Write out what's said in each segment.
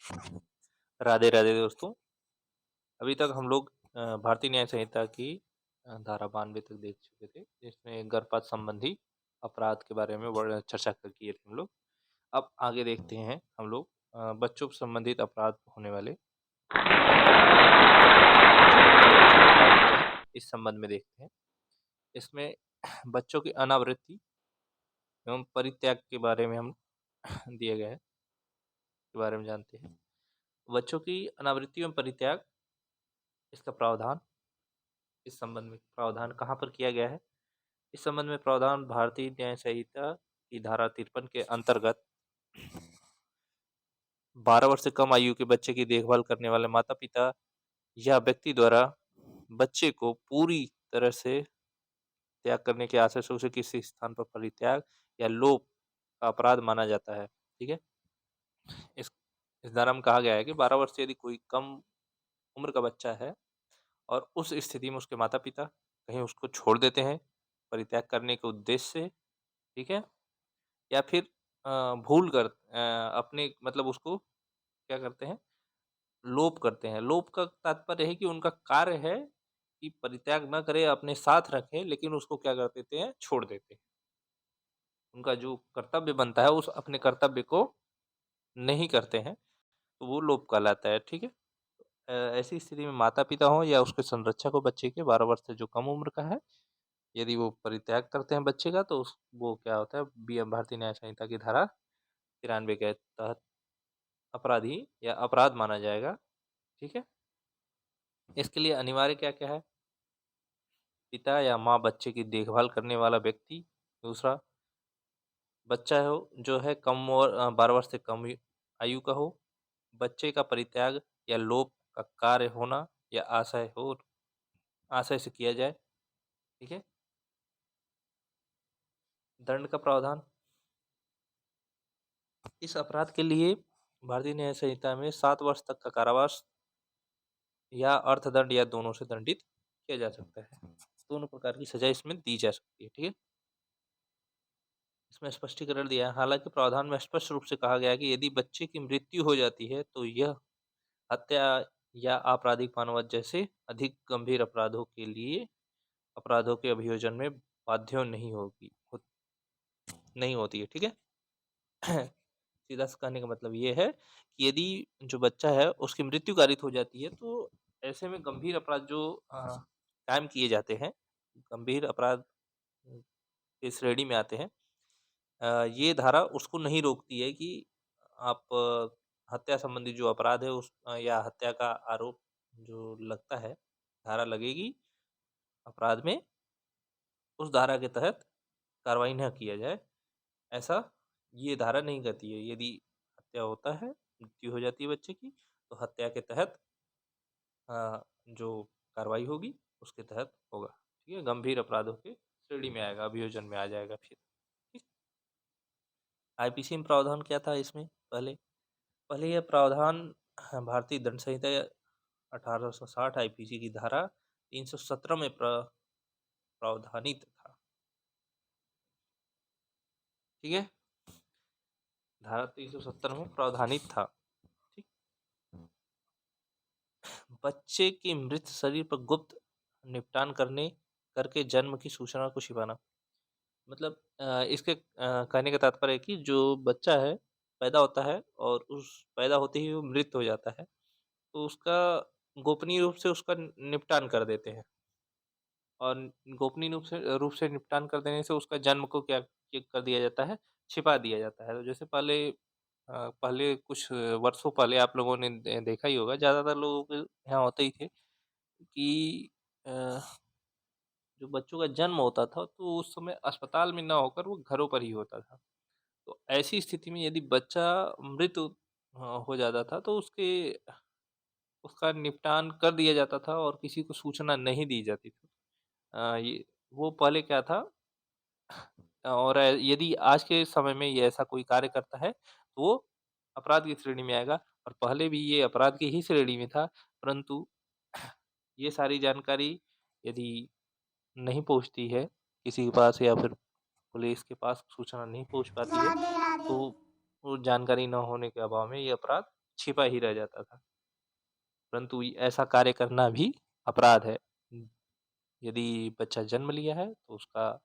राधे राधे दोस्तों। अभी तक हम लोग भारतीय न्याय संहिता की धारा 92 तक देख चुके थे, जिसमें गर्भपात संबंधी अपराध के बारे में बड़ा चर्चा कर किए थे हम लोग। अब आगे देखते हैं हम लोग बच्चों से संबंधित अपराध होने वाले इस संबंध में देखते हैं। इसमें बच्चों की अनावृत्ति एवं परित्याग के बारे में हम दिए गए हैं, के बारे में जानते हैं। बच्चों की अनावृत्ति एवं परित्याग, इसका प्रावधान, इस संबंध में प्रावधान कहाँ पर किया गया है? इस संबंध में प्रावधान भारतीय न्याय संहिता की धारा 53 के अंतर्गत 12 वर्ष से कम आयु के बच्चे की देखभाल करने वाले माता पिता या व्यक्ति द्वारा बच्चे को पूरी तरह से त्याग करने के आशय से उसे किसी स्थान पर परित्याग या लोप का अपराध माना जाता है। ठीक है, इस इस धारा में कहा गया है कि 12 वर्ष से यदि कोई कम उम्र का बच्चा है और उस स्थिति में उसके माता पिता कहीं उसको छोड़ देते हैं परित्याग करने के उद्देश्य से, ठीक है, या फिर भूल कर अपने मतलब उसको क्या करते हैं, लोप करते हैं। लोप का तात्पर्य है कि उनका कार्य है कि परित्याग न करे, अपने साथ रखें, लेकिन उसको क्या कर देते हैं, छोड़ देते हैं। उनका जो कर्तव्य बनता है उस अपने कर्तव्य को नहीं करते हैं, तो वो लोप कहलाता है। ठीक है, ऐसी स्थिति में माता पिता हो या उसके संरक्षक हो बच्चे के 12 वर्ष से जो कम उम्र का है, यदि वो परित्याग करते हैं बच्चे का, तो वो क्या होता है, भारतीय न्याय संहिता की धारा 93 के तहत अपराधी या अपराध माना जाएगा। ठीक है, इसके लिए अनिवार्य क्या क्या है? पिता या माँ बच्चे की देखभाल करने वाला व्यक्ति। दूसरा, बच्चा हो जो है कम 12 वर्ष से कम आयु का हो। बच्चे का परित्याग या लोप का कार्य होना या आशय से किया जाए। ठीक है, दंड का प्रावधान, इस अपराध के लिए भारतीय न्याय संहिता में 7 वर्ष तक का कारावास या अर्थदंड या दोनों से दंडित किया जा सकता है। दोनों प्रकार की सजा इसमें दी जा सकती है। ठीक है, इसमें स्पष्टीकरण दिया है। हालांकि प्रावधान में स्पष्ट रूप से कहा गया है कि यदि बच्चे की मृत्यु हो जाती है तो यह हत्या या आपराधिक मानवत जैसे अधिक गंभीर अपराधों के अभियोजन में बाध्य नहीं होती है। ठीक है, सीधा सा कहने का मतलब ये है कि यदि जो बच्चा है उसकी मृत्यु कारित हो जाती है, तो ऐसे में गंभीर अपराध जो कायम किए जाते हैं, गंभीर अपराध की श्रेणी में आते हैं, ये धारा उसको नहीं रोकती है कि आप हत्या संबंधी जो अपराध है उस या हत्या का आरोप जो लगता है, धारा लगेगी अपराध में, उस धारा के तहत कार्रवाई न किया जाए, ऐसा ये धारा नहीं कहती है। यदि हत्या होता है, मृत्यु हो जाती है बच्चे की, तो हत्या के तहत जो कार्रवाई होगी उसके तहत होगा। ठीक है, गंभीर अपराधों के श्रेणी में आएगा, अभियोजन में आ जाएगा फिर। ठीक, आईपीसी में प्रावधान क्या था इसमें? पहले यह प्रावधान भारतीय दंड संहिता 1860 आईपीसी की धारा 317 में प्रावधानित था। ठीक है, धारा 370 में प्रावधानित था। ठीक, बच्चे के मृत शरीर पर गुप्त निपटान करके जन्म की सूचना को छिपाना। मतलब इसके कहने का तात्पर्य है कि जो बच्चा है, पैदा होता है और उस पैदा होते ही वो मृत हो जाता है, तो उसका गोपनीय रूप से उसका निपटान कर देते हैं। और गोपनीय रूप से निपटान कर देने से उसका जन्म को क्या कर दिया जाता है, छिपा दिया जाता है। तो जैसे पहले कुछ वर्षों पहले आप लोगों ने देखा ही होगा, ज़्यादातर लोगों के यहाँ होते ही थे कि अ, जो बच्चों का जन्म होता था तो उस समय अस्पताल में ना होकर वो घरों पर ही होता था। तो ऐसी स्थिति में यदि बच्चा मृत हो जाता था तो उसका निपटान कर दिया जाता था और किसी को सूचना नहीं दी जाती थी। ये वो पहले क्या था, और यदि आज के समय में ये ऐसा कोई कार्य करता है तो वो अपराध की श्रेणी में आएगा, और पहले भी ये अपराध की ही श्रेणी में था। परंतु ये सारी जानकारी यदि नहीं पहुंचती है किसी के पास, या फिर पुलिस के पास सूचना नहीं पहुंच पाती है, राधे राधे। तो वो जानकारी न होने के अभाव में ये अपराध छिपा ही रह जाता था। परंतु ऐसा कार्य करना भी अपराध है। यदि बच्चा जन्म लिया है तो उसका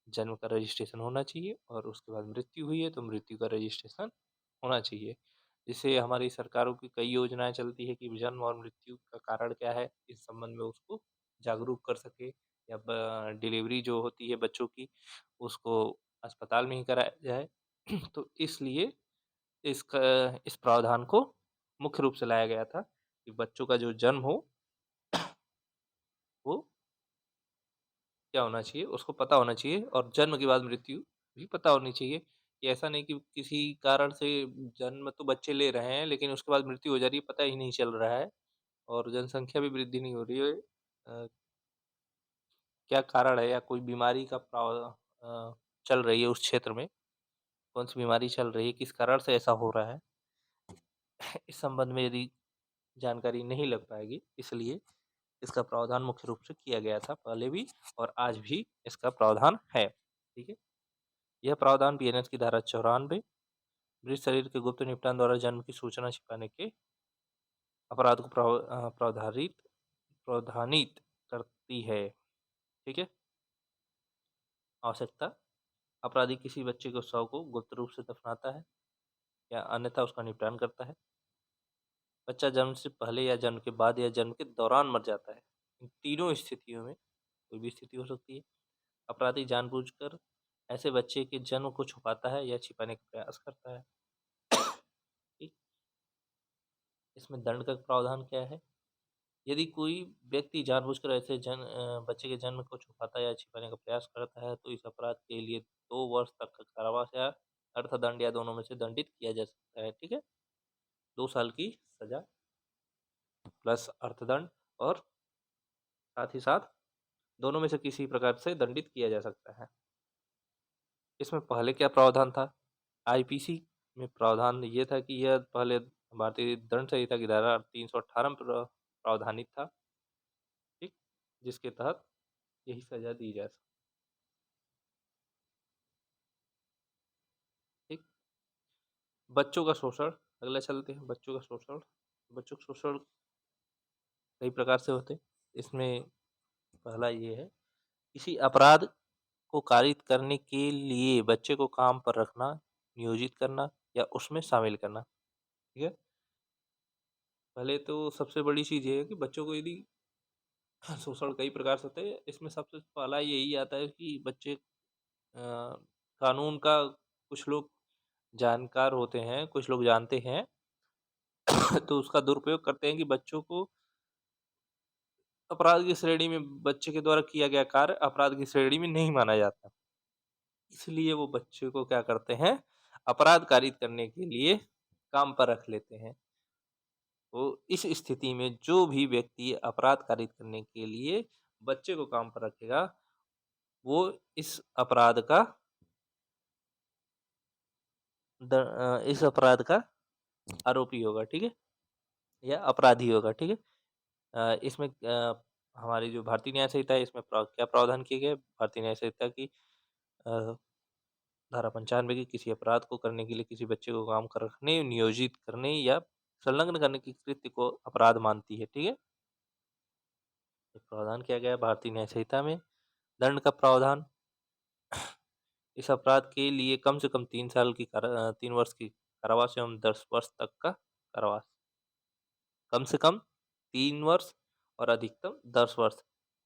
जन्म का रजिस्ट्रेशन होना चाहिए और उसके बाद मृत्यु हुई है तो मृत्यु का रजिस्ट्रेशन होना चाहिए। जिससे हमारी सरकारों की कई योजनाएं चलती है कि जन्म और मृत्यु का कारण क्या है, इस संबंध में उसको जागरूक कर सके, या डिलीवरी जो होती है बच्चों की उसको अस्पताल में ही कराया जाए। तो इसलिए इस प्रावधान को मुख्य रूप से लाया गया था कि बच्चों का जो जन्म हो वो क्या होना चाहिए, उसको पता होना चाहिए, और जन्म के बाद मृत्यु भी पता होनी चाहिए। कि ऐसा नहीं कि किसी कारण से जन्म तो बच्चे ले रहे हैं लेकिन उसके बाद मृत्यु हो जा रही है, पता ही नहीं चल रहा है, और जनसंख्या भी वृद्धि नहीं हो रही है। क्या कारण है, या कोई बीमारी का चल रही है उस क्षेत्र में, कौन सी बीमारी चल रही है, किस कारण से ऐसा हो रहा है, इस संबंध में यदि जानकारी नहीं लग पाएगी, इसलिए इसका प्रावधान मुख्य रूप से किया गया था पहले भी, और आज भी इसका प्रावधान है। ठीक है। यह प्रावधान बीएनएस की धारा 94 मृत शरीर के गुप्त निपटान द्वारा जन्म की सूचना छिपाने के अपराध को प्रावधानित करती है। ठीक है। आवश्यकता: अपराधी किसी बच्चे के शव को गुप्त रूप से दफनाता है या अन्यथा उसका निपटान करता है। बच्चा जन्म से पहले या जन्म के बाद या जन्म के दौरान मर जाता है। इन तीनों स्थितियों में कोई भी स्थिति हो सकती है। अपराधी जानबूझकर ऐसे बच्चे के जन्म को छुपाता है या छिपाने का प्रयास करता है। ठीक। इसमें दंड का प्रावधान क्या है? यदि कोई व्यक्ति जानबूझकर ऐसे बच्चे के जन्म को छुपाता या छिपाने का प्रयास करता है तो इस अपराध के लिए 2 वर्ष तक का कारावास या अर्थदंड या दोनों में से दंडित किया जा सकता है। ठीक है। 2 साल की सजा प्लस अर्थदंड, और साथ ही साथ दोनों में से किसी प्रकार से दंडित किया जा सकता है। इसमें पहले क्या प्रावधान था? आईपीसी में प्रावधान ये था कि यह पहले भारतीय दंड संहिता की धारा 318 में प्रावधानित था। ठीक। जिसके तहत यही सजा दी जा सकती। ठीक। बच्चों का शोषण, अगला चलते हैं। बच्चों का शोषण। बच्चों का शोषण कई प्रकार से होते हैं। इसमें पहला ये है, किसी अपराध को कारित करने के लिए बच्चे को काम पर रखना, नियोजित करना या उसमें शामिल करना। ठीक है। पहले तो सबसे बड़ी चीज़ ये है कि बच्चों को यदि शोषण कई प्रकार से होते हैं, इसमें सबसे पहला यही आता है कि बच्चे कानून का, कुछ लोग जानकार होते हैं, कुछ लोग जानते हैं तो उसका दुरुपयोग करते हैं कि बच्चों को अपराध की श्रेणी में, बच्चे के द्वारा किया गया कार्य अपराध की श्रेणी में नहीं माना जाता। इसलिए वो बच्चे को क्या करते हैं, अपराध कारित करने के लिए काम पर रख लेते हैं। तो इस स्थिति में जो भी व्यक्ति अपराध कारित करने के लिए बच्चे को काम पर रखेगा, वो इस अपराध का आरोपी होगा। ठीक है। या अपराधी होगा। ठीक है। इसमें हमारी जो भारतीय न्याय संहिता है, इसमें क्या प्रावधान किए गए? भारतीय न्याय संहिता की अ, धारा 95 की किसी अपराध को करने के लिए किसी बच्चे को काम कर रखने, नियोजित करने या संलग्न करने की कृत्य को अपराध मानती है। ठीक है। ये प्रावधान किया गया है भारतीय न्याय संहिता में। दंड का प्रावधान: इस अपराध के लिए कम से कम 3 वर्ष की कारावास एवं 10 वर्ष तक का कारावास। कम से कम 3 वर्ष और अधिकतम 10 वर्ष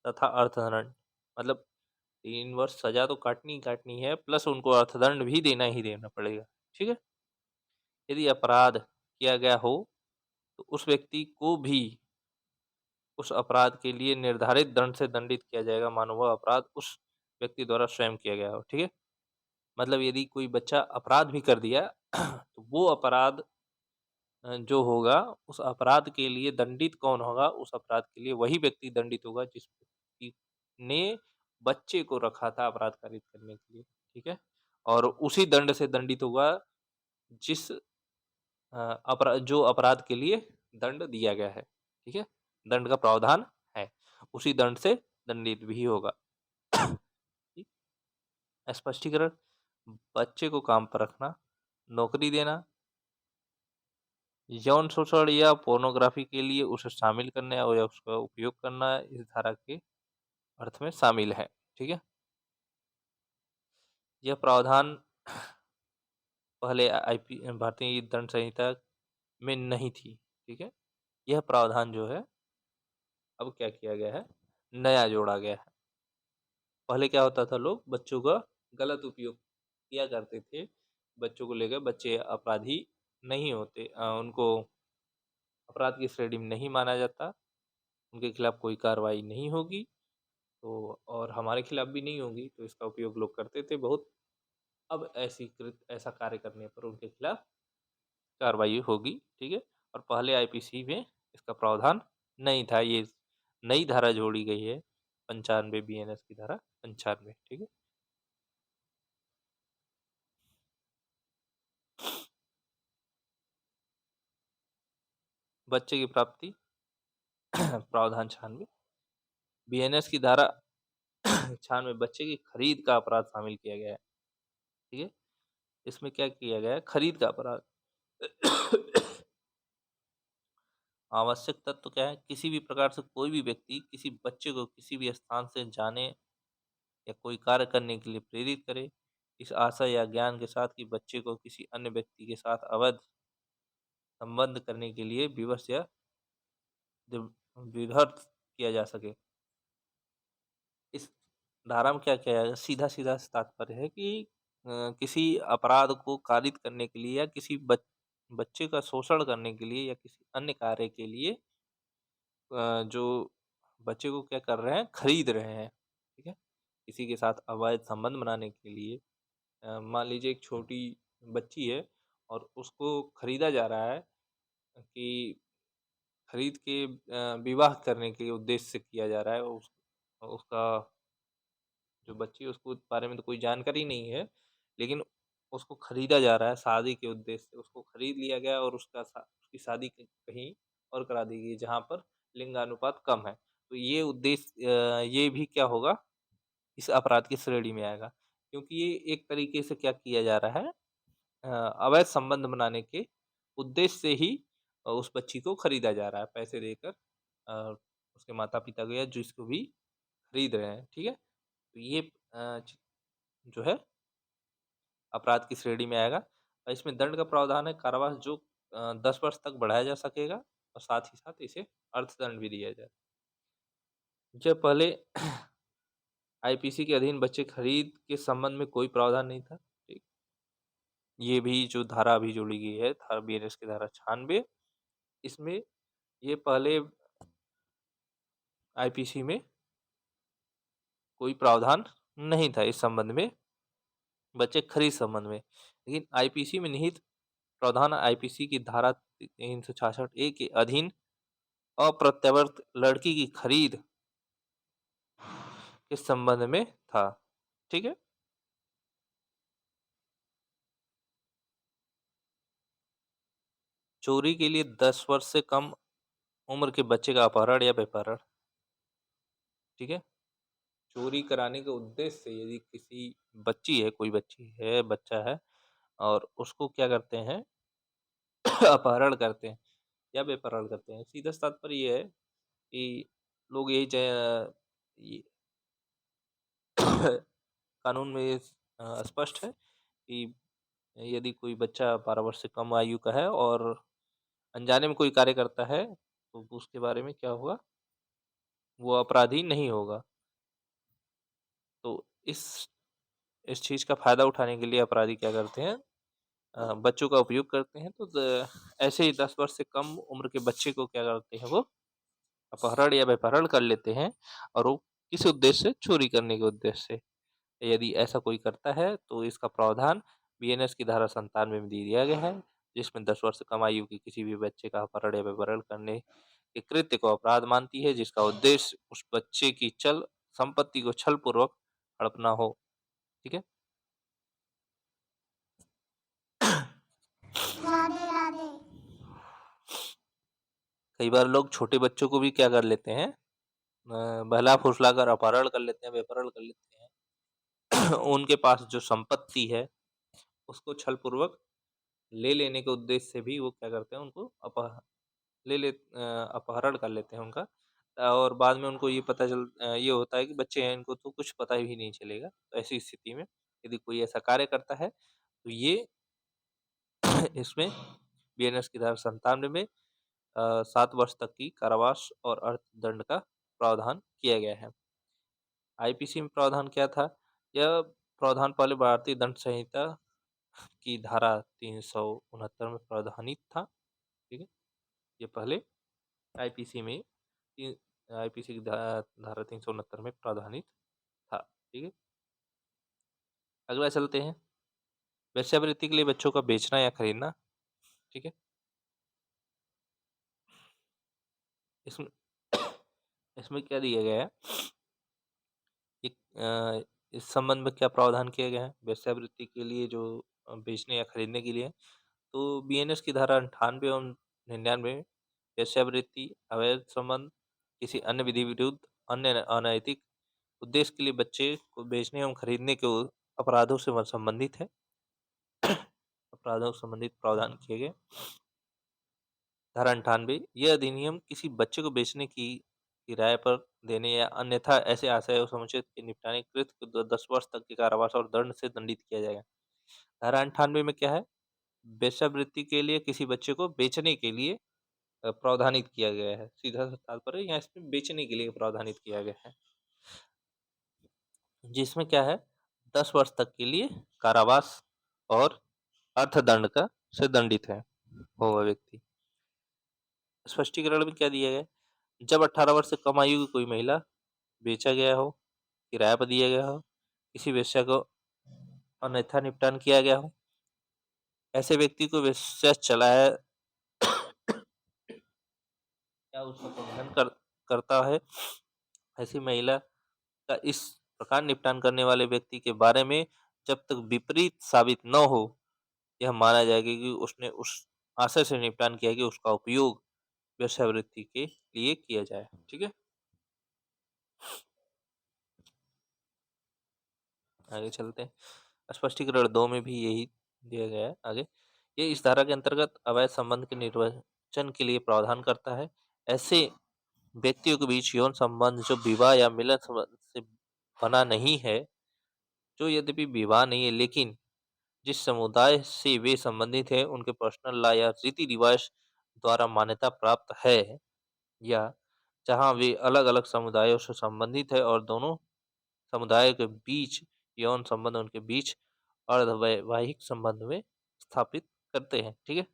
तथा अर्थदंड। मतलब 3 वर्ष सजा तो काटनी ही काटनी है, प्लस उनको अर्थदंड भी देना ही देना पड़ेगा। ठीक है। यदि अपराध किया गया हो तो उस व्यक्ति को भी उस अपराध के लिए निर्धारित दंड से दंडित किया जाएगा, मानो वह अपराध उस व्यक्ति द्वारा स्वयं किया गया हो। ठीक है। मतलब यदि कोई बच्चा अपराध भी कर दिया तो वो अपराध जो होगा, उस अपराध के लिए दंडित कौन होगा? उस अपराध के लिए वही व्यक्ति दंडित होगा जिस व्यक्ति ने बच्चे को रखा था अपराध कारित करने के लिए। ठीक है। और उसी दंड से दंडित होगा जिस जो अपराध के लिए दंड दिया गया है। ठीक है। दंड का प्रावधान है, उसी दंड से दंडित भी होगा। ठीक। स्पष्टीकरण: बच्चे को काम पर रखना, नौकरी देना, यौन शोषण या पोर्नोग्राफी के लिए उसे शामिल करना या उसका उपयोग करना इस धारा के अर्थ में शामिल है। ठीक है? यह प्रावधान पहले आईपी भारतीय दंड संहिता में नहीं थी। ठीक है? यह प्रावधान जो है अब क्या किया गया है, नया जोड़ा गया है। पहले क्या होता था, लोग बच्चों का गलत उपयोग किया करते थे। बच्चों को लेकर बच्चे अपराधी नहीं होते, उनको अपराध की श्रेणी में नहीं माना जाता, उनके खिलाफ कोई कार्रवाई नहीं होगी, तो और हमारे खिलाफ भी नहीं होगी, तो इसका उपयोग लोग करते थे बहुत। अब ऐसा कार्य करने पर उनके खिलाफ कार्रवाई होगी। ठीक है? और पहले आईपीसी में इसका प्रावधान नहीं था। ये नई धारा जोड़ी गई है, 95 बीएनएस की धारा 95। ठीक है? बच्चे की प्राप्ति प्रावधान 96 बीएनएस की धारा 96 बच्चे की खरीद का अपराध शामिल किया गया है। ठीक है? इसमें क्या किया गया है, खरीद का अपराध। आवश्यक तत्व क्या है, किसी भी प्रकार से कोई भी व्यक्ति किसी बच्चे को किसी भी स्थान से जाने या कोई कार्य करने के लिए प्रेरित करे, इस आशा या ज्ञान के साथ कि बच्चे को किसी अन्य व्यक्ति के साथ अवैध संबंध करने के लिए विवश या विभक्त किया जा सके। इस धारा में क्या किया है, सीधा सीधा तात्पर्य है कि किसी अपराध को कारित करने के लिए या किसी बच्चे का शोषण करने के लिए या किसी अन्य कार्य के लिए जो बच्चे को क्या कर रहे हैं, खरीद रहे हैं। ठीक है? किसी के साथ अवैध संबंध बनाने के लिए, मान लीजिए एक छोटी बच्ची है और उसको खरीदा जा रहा है कि खरीद के विवाह करने के उद्देश्य से किया जा रहा है। उसका जो बच्ची है उसको बारे में तो कोई जानकारी नहीं है, लेकिन उसको खरीदा जा रहा है शादी के उद्देश्य से। उसको खरीद लिया गया और उसकी शादी कहीं और करा दी गई जहाँ पर लिंगानुपात कम है। तो ये उद्देश्य, ये भी क्या होगा, इस अपराध की श्रेणी में आएगा, क्योंकि ये एक तरीके से क्या किया जा रहा है, अवैध संबंध बनाने के उद्देश्य से ही उस बच्ची को खरीदा जा रहा है, पैसे देकर उसके माता पिता को या जिसको भी खरीद रहे हैं। ठीक है? तो ये जो है अपराध की श्रेणी में आएगा। और इसमें दंड का प्रावधान है कारावास, जो 10 वर्ष तक बढ़ाया जा सकेगा, और साथ ही साथ इसे अर्थदंड भी दिया जाए। जब पहले आईपीसी के अधीन बच्चे खरीद के संबंध में कोई प्रावधान नहीं था। ठीक? ये भी जो धारा अभी जोड़ी गई है, धारा बीएनएस की धारा 96, इसमें ये पहले आईपीसी में कोई प्रावधान नहीं था इस संबंध में, बच्चे खरीद संबंध में। लेकिन आईपीसी में निहित प्रावधान आईपीसी की धारा 366 ए के अधीन अप्रत्यावर्त लड़की की खरीद के संबंध में था। ठीक है? चोरी के लिए 10 वर्ष से कम उम्र के बच्चे का अपहरण या व्यभिचार। ठीक है? चोरी कराने के उद्देश्य से यदि किसी बच्ची है, कोई बच्ची है, बच्चा है, और उसको क्या करते हैं, अपहरण करते हैं या व्यभिचार करते हैं, सीधा सा तात्पर्य ये है कि लोग यही ये कानून में ये स्पष्ट है कि यदि कोई बच्चा 12 वर्ष से कम आयु का है और अनजाने में कोई कार्य करता है, तो उसके बारे में क्या होगा, वो अपराधी नहीं होगा। तो इस इस चीज़ का फ़ायदा उठाने के लिए अपराधी क्या करते हैं, बच्चों का उपयोग करते हैं। तो ऐसे ही 10 वर्ष से कम उम्र के बच्चे को क्या करते हैं, वो अपहरण या व्यभिचार कर लेते हैं, और वो किस उद्देश्य से, चोरी करने के उद्देश्य से। यदि ऐसा कोई करता है तो इसका प्रावधान बीएनएस की धारा 97 में दे दिया गया है, जिसमें 10 वर्ष से कम आयु के किसी भी बच्चे का अपहरण या व्यभिचार करने के कृत्य को अपराध मानती है, जिसका उद्देश्य उस बच्चे की चल संपत्ति को छल पूर्वक हड़पना हो। ठीक है? राधे राधे। कई बार लोग छोटे बच्चों को भी क्या कर लेते हैं, बहला फुसलाकर अपहरण कर लेते हैं, व्यभिचार कर लेते हैं। उनके पास जो संपत्ति है उसको छल पूर्वक ले लेने के उद्देश्य से भी वो क्या करते हैं, उनको अपहरण कर लेते हैं उनका। और बाद में उनको ये होता है कि बच्चे हैं, इनको तो कुछ पता भी नहीं चलेगा। तो ऐसी स्थिति में यदि कोई ऐसा कार्य करता है, तो ये इसमें बीएनएस की धारा 97 में 7 वर्ष तक की कारावास और अर्थदंड का प्रावधान किया गया है। आईपीसी में प्रावधान क्या था? यह प्रावधान पहले भारतीय दंड संहिता की धारा 369 में प्रावधानित था। ठीक है, ये पहले आईपीसी में आईपीसी की धारा 369 में प्रावधानित था। ठीक है, अगला चलते हैं। वेश्यावृत्ति के लिए बच्चों का बेचना या खरीदना। ठीक है, इसमें इसमें क्या दिया गया है? इस संबंध में क्या प्रावधान किया गया है वेश्यावृत्ति के लिए, जो बेचने या खरीदने के लिए? तो बीएनएस की धारा 98 और 99 में वेश्यावृत्ति, अवैध संबंध, किसी अन्य विधि विरुद्ध अन्य अनैतिक उद्देश्य के लिए बच्चे को बेचने एवं खरीदने के अपराधों से संबंधित है। अपराधों से संबंधित प्रावधान किए गए। धारा 98, यह अधिनियम किसी बच्चे को बेचने की किराए पर देने या अन्यथा ऐसे आशय और समुचित के निपटाने कृत को 10 वर्ष तक के कारावास और दंड से दंडित किया जाएगा। धारा 98 में क्या है? वेश्यावृत्ति के लिए किसी बच्चे को बेचने के लिए प्रावधानित किया गया है। सीधा सा तात्पर्य यहाँ इसमें बेचने के लिए प्रावधानित किया गया है, जिसमें क्या है, 10 वर्ष तक के लिए कारावास और अर्थदंड का से दंडित है होगा व्यक्ति। स्पष्टीकरण में क्या दिया गया? जब 18 वर्ष से कम आयु की कोई महिला बेचा गया हो, किराए पर दिया गया हो, किसी वेश्या को अन्यथा निपटान किया गया हो, ऐसे व्यक्ति को वेश्या चलाया या उसका प्रबंधन करता है, ऐसी महिला का इस प्रकार निपटान करने वाले व्यक्ति के बारे में जब तक विपरीत साबित न हो, यह माना जाएगा कि उसने उस आशय से निपटान किया कि उसका उपयोग वेश्यावृत्ति के लिए किया जाए। ठीक है, आगे चलते हैं। स्पष्टीकरण 2 में भी यही दिया गया है। आगे, ये इस धारा के अंतर्गत अवैध संबंध के निर्वचन के लिए प्रावधान करता है। ऐसे व्यक्तियों के बीच यौन संबंध जो विवाह या मिलन संबंध से बना नहीं है, जो यद्यपि विवाह नहीं है लेकिन जिस समुदाय से वे संबंधित है उनके पर्सनल लॉ या रीति रिवाज द्वारा मान्यता प्राप्त है, या जहां वे अलग अलग समुदायों से संबंधित है और दोनों समुदायों के बीच यौन संबंध उनके बीच अर्धवैवाहिक संबंध में स्थापित करते हैं। ठीक है,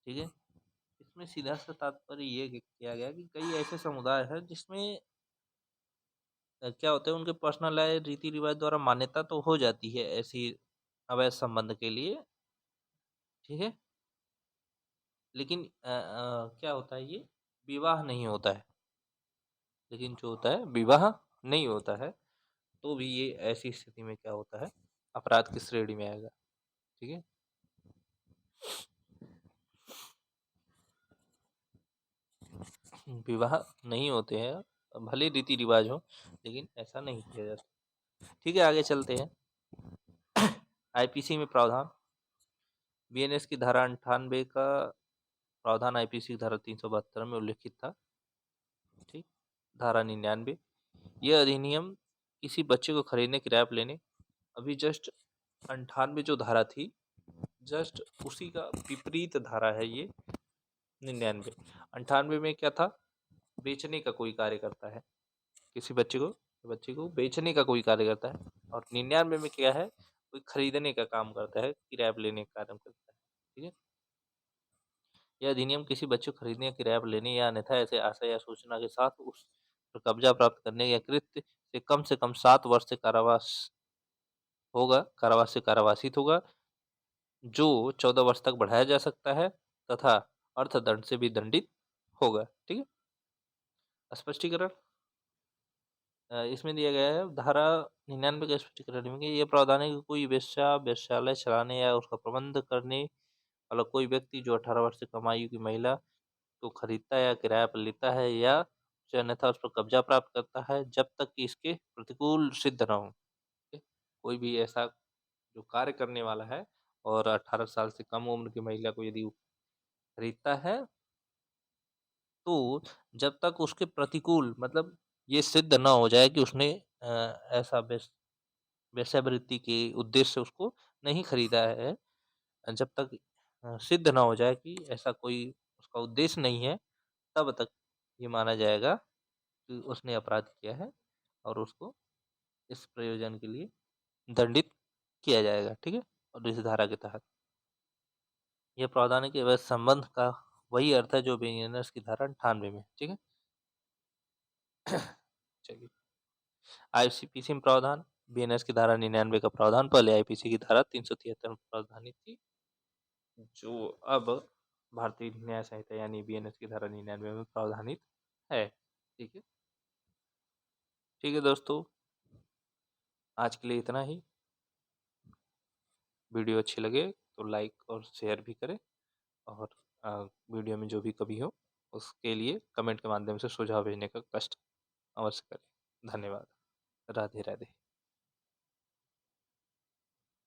ठीक है, इसमें सीधा सा तात्पर्य ये किया गया कि कई ऐसे समुदाय हैं जिसमें क्या होता है, उनके पर्सनल लाइफ रीति रिवाज द्वारा मान्यता तो हो जाती है ऐसी अवैध संबंध के लिए। ठीक है, लेकिन क्या होता है, ये विवाह नहीं होता है। लेकिन जो होता है, विवाह नहीं होता है, तो भी ये ऐसी स्थिति में क्या होता है, अपराध की श्रेणी में आएगा। ठीक है, विवाह नहीं होते हैं, भले रीति रिवाज हो, लेकिन ऐसा नहीं किया जाता। ठीक है, आगे चलते हैं। आईपीसी में प्रावधान, बीएनएस की धारा 98 का प्रावधान आईपीसी की धारा 372 में उल्लिखित था। ठीक, धारा 99, यह अधिनियम किसी बच्चे को खरीदने, किराए पर लेने, अभी जस्ट 98 जो धारा थी, जस्ट उसी का विपरीत धारा है ये 99। 98 में क्या था? बेचने का कोई कार्य करता है, किसी बच्चे को बेचने का कोई कार्य करता है। और 99 में क्या है? कोई खरीदने का काम करता है, किराए पर लेने का काम करता है। ठीक है, यह अधिनियम किसी बच्चे को खरीदने या किराए पर लेने या अन्यथा ऐसे आशय या सूचना के साथ उस पर कब्जा प्राप्त करने या कृत्य से कम 7 वर्ष से कारावास से कारावासित होगा, जो 14 वर्ष तक बढ़ाया जा सकता है, तथा अर्थदंड से भी दंडित होगा। ठीक है, स्पष्टीकरण। इसमें दिया गया है धारा 99 का स्पष्टीकरण में कि ये प्रावधान है कि कोई वेश्या, वेश्यालय चलाने या उसका प्रबंध करने वाला कोई व्यक्ति जो 18 वर्ष से कम आयु की महिला को खरीदता या किराया पर लेता है या उसे अन्यथा उस पर कब्जा प्राप्त करता है, जब तक कि इसके प्रतिकूल सिद्ध न हो। ठीक है? कोई भी ऐसा जो कार्य करने वाला है और 18 साल से कम उम्र की महिला को यदि खरीदता है, तो जब तक उसके प्रतिकूल मतलब ये सिद्ध ना हो जाए कि उसने ऐसा वेश्यावृत्ति के उद्देश्य से उसको नहीं खरीदा है, जब तक सिद्ध ना हो जाए कि ऐसा कोई उसका उद्देश्य नहीं है, तब तक ये माना जाएगा कि उसने अपराध किया है और उसको इस प्रयोजन के लिए दंडित किया जाएगा। ठीक है? और इस धारा के तहत यह प्रावधान है कि अवैध संबंध का वही अर्थ है जो बीएनएस की धारा 98 में। ठीक है? चलिए, आईपीसी में प्रावधान, बीएनएस की धारा 99 का प्रावधान पहले आईपीसी की धारा 373 में प्रावधानित थी, जो अब भारतीय न्याय संहिता यानी बीएनएस की धारा 99 में प्रावधानित है। ठीक है? ठीक है दोस्तों, आज के लिए इतना ही। वीडियो अच्छी लगे तो लाइक और शेयर भी करें और वीडियो में जो भी कभी हो उसके लिए कमेंट के माध्यम से सुझाव भेजने का कष्ट अवश्य करें। धन्यवाद। राधे राधे।